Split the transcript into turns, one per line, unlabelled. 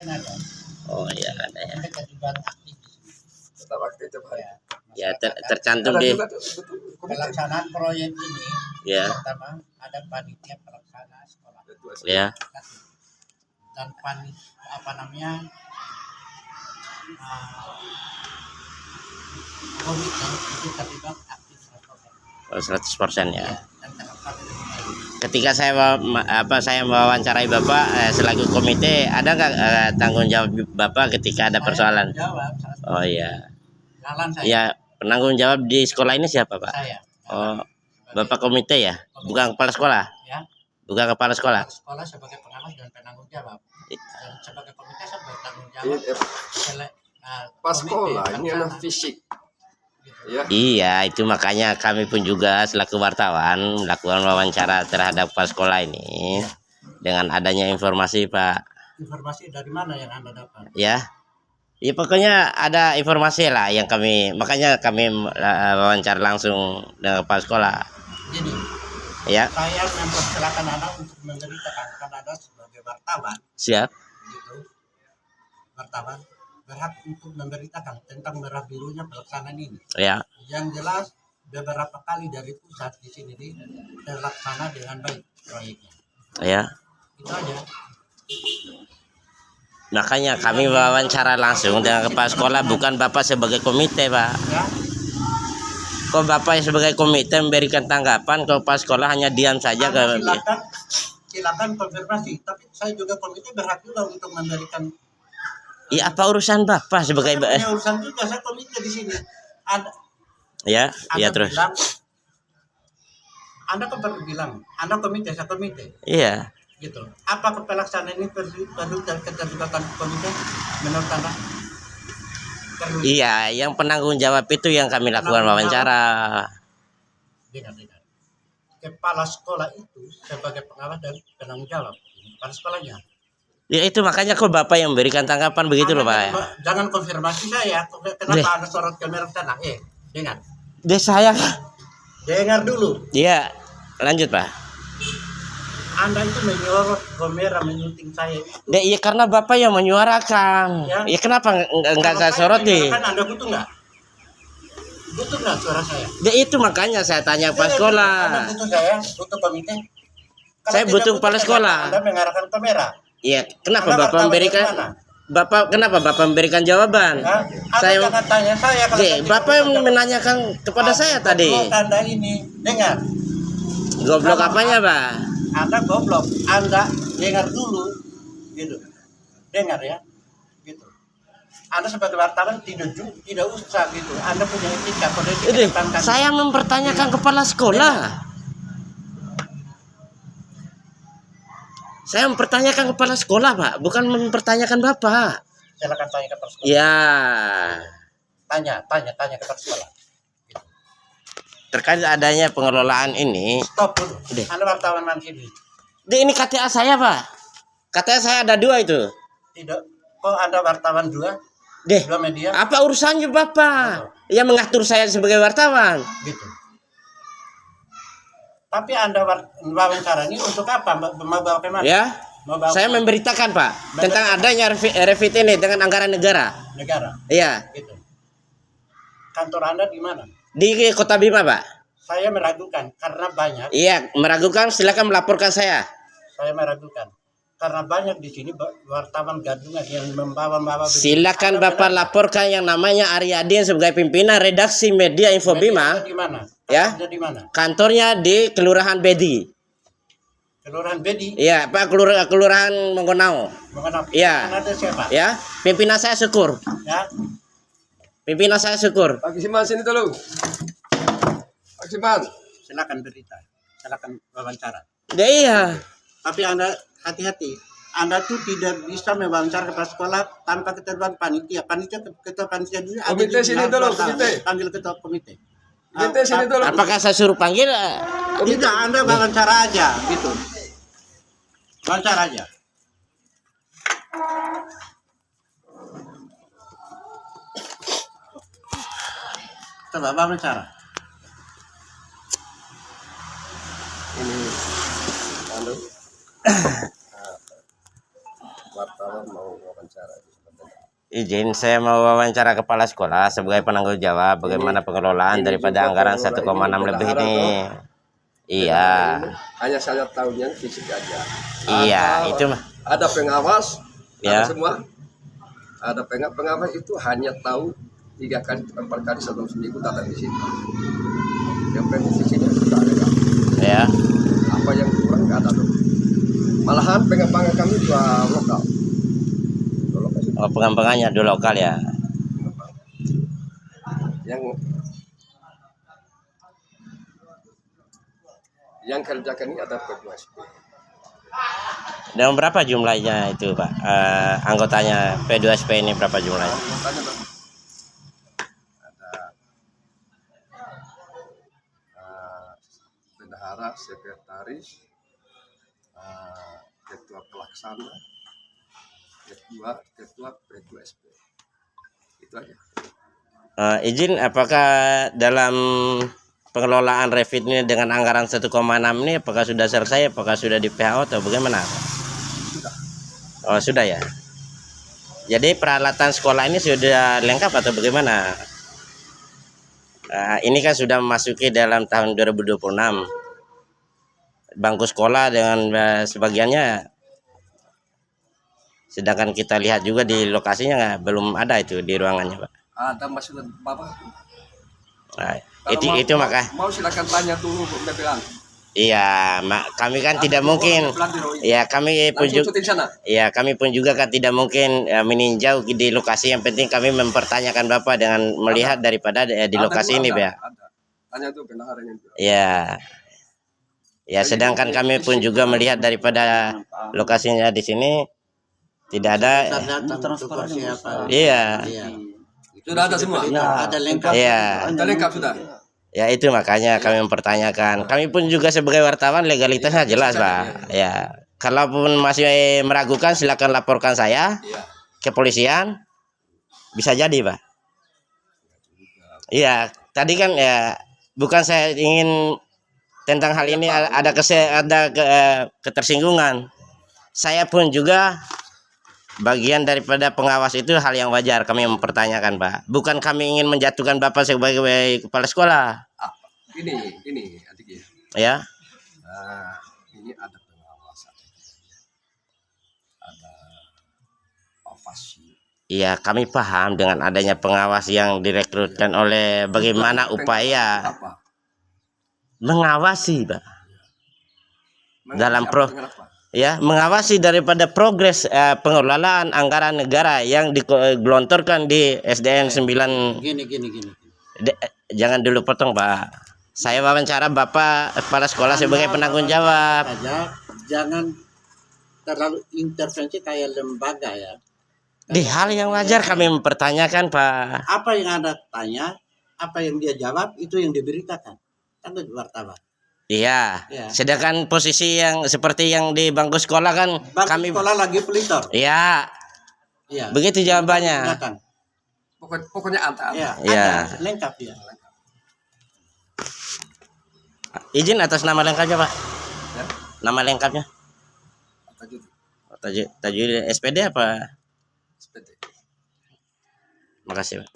Ada.
Oh iya ada ya.
Mereka juga aktif di sini.
Tetap aktif tiap hari.
Ya tercantum
Ada
di
juga tuh
Pelaksanaan proyek ini
ya
pertama ada panitia pelaksana sekolah
ya.
dan panitia komite itu terlibat aktif 100%.
Oh, 100% ya.
Dan terlibat
Ketika saya mewawancarai Bapak selaku komite, ada nggak tanggung jawab Bapak ketika ada persoalan?
jawab
Oh iya.
jalan saya.
Ya, penanggung jawab di sekolah ini siapa, Pak?
Saya.
Oh, Bapak komite ya? Bukan kepala sekolah?
Ya.
Bukan kepala sekolah?
Sekolah sebagai pengawas dan penanggung jawab. Dan sebagai komite saya bertanggung
Iya,
jawab.
pas
Komite
sekolah ini
pelaksana.
anak fisik.
Gitu.
Ya.
Iya, itu makanya kami pun juga selaku wartawan melakukan wawancara terhadap kepala sekolah ini dengan adanya informasi, Pak.
Informasi dari mana yang Anda dapat?
Ya. Ya pokoknya ada informasi lah yang makanya kami wawancara langsung dengan kepala sekolah.
Jadi,
Ya,
saya mempersilakan Anda untuk memberitakan karena Anda sebagai wartawan,
siap.
gitu, wartawan berhak untuk memberitakan tentang merah birunya pelaksanaan ini.
Ya.
Yang jelas beberapa kali dari pusat di sini terlaksana dengan baik proyeknya.
Ya.
Itu aja.
Makanya kami wawancara langsung dengan kepala sekolah, bukan Bapak sebagai komite, Pak.
Ya,
Kok Bapak sebagai komite memberikan tanggapan, kalau kepala sekolah hanya diam saja
Anda
ke
silakan konfirmasi. Tapi saya juga komite berhak juga untuk memberikan.
Ya apa urusan Bapak sebagai
Saya punya urusan juga, saya komite di sini. Anda
ya, ya terus.
bilang, Anda kan perlu bilang, Anda komite, saya komite,
Iya.
gitu. Apa pelaksanaan ini perlu keterlibatan komite menurut Anda? Perlu.
Iya, yang penanggung jawab itu yang kami lakukan wawancara.
Dengar. Kepala sekolah itu sebagai pengawas dan penanggung jawab. Kepala sekolahnya.
Ya itu makanya kok Bapak yang memberikan tanggapan begitu loh, Pak.
Jangan konfirmasi saya. Kenapa Anda sorot kamera ke sana? Dengar.
Deh saya.
Dengar dulu.
Iya, lanjut, Pak.
Anda itu menyorot kamera menyunting saya.
Deh, iya karena Bapak yang menyuarakan.
Ya.
Ya kenapa enggak saya sorot
nih?
nih?
Kan Anda butuh nggak? Butuh nggak suara saya?
Deh itu makanya saya tanya kepala
Anda
sekolah.
butuh saya, butuh komite. Kalau
Saya
tidak
butuh kepala
kenapa
sekolah.
Anda mengarahkan kamera.
Iya, kenapa
Anda
Bapak
wartawan
memberikan
dari mana?
kenapa Bapak memberikan jawaban?
Hah? Anda
Saya
jangan tanya saya kalau
Deh,
saya
Bapak yang
tidak-
menanyakan kepada saya tadi.
Goblok Anda ini, dengar.
Goblok
Kalau
apanya, Pak?
Anda goblok. Anda dengar dulu, gitu. Dengar ya, gitu. Anda sebagai wartawan tidak usah gitu. Anda punya etika, kode etik
Ini
tentang-
saya mempertanyakan kepala sekolah. Saya mempertanyakan kepala sekolah, Pak, bukan mempertanyakan Bapak.
Silakan tanya ke kepala sekolah.
Ya,
Tanya ke kepala sekolah. Gitu.
terkait adanya pengelolaan ini.
Stop dulu.
Deh.
Anda wartawan mana sini?
Ini KTA saya, Pak. KTA saya ada 2 itu.
Tidak. Kok Anda wartawan dua
Deh,
media?
apa urusannya Bapak? Yang mengatur saya sebagai wartawan.
Gitu. Tapi Anda wawancara ini untuk apa? Mau bawa kemana?
Ya,
Mau bawa
saya
kemana?
memberitakan, Pak, tentang adanya revit ini dengan anggaran negara.
Negara.
Iya,
Gitu. Kantor Anda di mana?
di Kota Bima, Pak.
Saya meragukan karena banyak.
Iya, meragukan silakan melaporkan saya.
Saya meragukan karena banyak di sini wartawan gadungan yang membawa-bawa.
Silakan
Anda
Bapak laporkan yang namanya Aryadin sebagai pimpinan redaksi media Info Bima.
Di mana?
Ya.
Ada di mana?
Kantornya di Kelurahan Bedi.
Kelurahan Bedi.
Iya, Pak, Kelurahan Menggonau.
Mengenal.
Iya.
Ada siapa?
Ya, pimpinan saya Syukur.
Ya.
Pimpinan saya Syukur.
Pak Siman sini dulu. Pak Siman.
Silakan berita. Silakan wawancara.
Ya, iya.
Tapi Anda hati-hati. Anda tuh tidak bisa mewawancara kepala sekolah tanpa keterlibatan panitia. Ketua panitia dulu. ada
Komite
di
sini
dalam
dulu,
wartawan.
komite.
Panggil ketua komite.
Komite sini dulu.
Apakah saya suruh panggil?
Tidak, Anda wawancara aja, gitu. Wawancara aja. Coba wawancara.
Ini wartawan mau wawancara. wawancara itu sebenarnya.
Izin saya mau wawancara kepala sekolah sebagai penanggung jawab bagaimana pengelolaan
Ini
daripada
juga
anggaran
pengelola
1,6 lebih
bendahara
ini.
toh.
Iya.
Hanya saya tahunya fisik aja.
Iya,
Ada-
itu mah.
Ada pengawas,
Ya.
ada semua. Ada pengawas itu hanya tahu 3 kali 4 kali dalam seminggu datang di sini. Yang penting visinya sudah ada.
Ya.
Apa yang kurang nggak ada tuh. Malahan pengembangan kami juga lokal. Lokal itu
Oh, pengembangannya di lokal ya.
pengembang. Yang kerjakan ini ada P2SP.
Dan berapa jumlahnya itu, Pak? Anggotanya P2SP ini berapa jumlahnya?
Anggotanya berapa? Ada bendahara, sekretaris, ketua pelaksana, ketua P2SP. Itu aja.
Izin, apakah dalam pengelolaan Revit ini dengan anggaran 1,6 ini apakah sudah selesai, apakah sudah di PHO atau bagaimana?
Sudah.
Oh, sudah ya. Jadi peralatan sekolah ini sudah lengkap atau bagaimana? Ini kan sudah memasuki dalam tahun 2026. Bangku sekolah dengan sebagiannya, sedangkan kita lihat juga di lokasinya belum ada itu di ruangannya, Pak.
Ada masukan Bapak.
Nah,
Kalau
itu maka
mau silakan tanya dulu Mbak Bilang.
iya, kami kan tidak mungkin. Ya, kami pun juga.
sana.
Ya, kami pun juga kan tidak mungkin meninjau di lokasi. Yang penting kami mempertanyakan Bapak dengan melihat daripada di lokasi ini, Pak.
Tanya tuh bendaharanya.
Ya. Ya, sedangkan kami pun juga melihat daripada lokasinya di sini tidak ada.
Transparan siapa?
Iya.
Iya.
Sudah ada semua.
Ya, ada lengkap.
Iya.
Sudah lengkap sudah.
Ya, itu makanya kami mempertanyakan. Kami pun juga sebagai wartawan legalitasnya jelas, Pak. Ya. Kalaupun masih meragukan silakan laporkan saya
Iya.
ke polisian. Bisa jadi, Pak. Iya, tadi kan ya bukan saya ingin tentang hal ini ada ketersinggungan. Saya pun juga bagian daripada pengawas, itu hal yang wajar kami mempertanyakan, Pak. Bukan kami ingin menjatuhkan Bapak sebagai kepala sekolah.
Ini adik ya.
Ya.
Nah, ini ada pengawasan. Ada ovasi.
Iya, kami paham dengan adanya pengawas yang direkrutkan oleh bagaimana upaya
Apa?
mengawasi, Pak. Dalam
Mengapa?
Ya, mengawasi daripada progres pengelolaan anggaran negara yang digelontorkan di SDN 9.
Gini.
Jangan dulu potong, Pak. Saya wawancara Bapak kepala sekolah sebagai penanggung jawab.
Saja, jangan terlalu intervensi kayak lembaga ya.
Di hal yang wajar kami mempertanyakan, Pak.
Apa yang Anda tanya, apa yang dia jawab, itu yang diberitakan. Kan itu wartawan.
Iya.
Ya.
Sedangkan posisi yang seperti yang di bangku sekolah kan kami.
Sekolah lagi pelitor.
Iya.
Iya.
Begitu jawabannya.
Silakan.
Pokoknya ada.
Ya,
Iya.
ada lengkap ya.
Izin atas nama lengkapnya, Pak.
Ya.
Nama lengkapnya?
Tajud.
Tajul SPD apa?
SPD.
Makasih, Pak.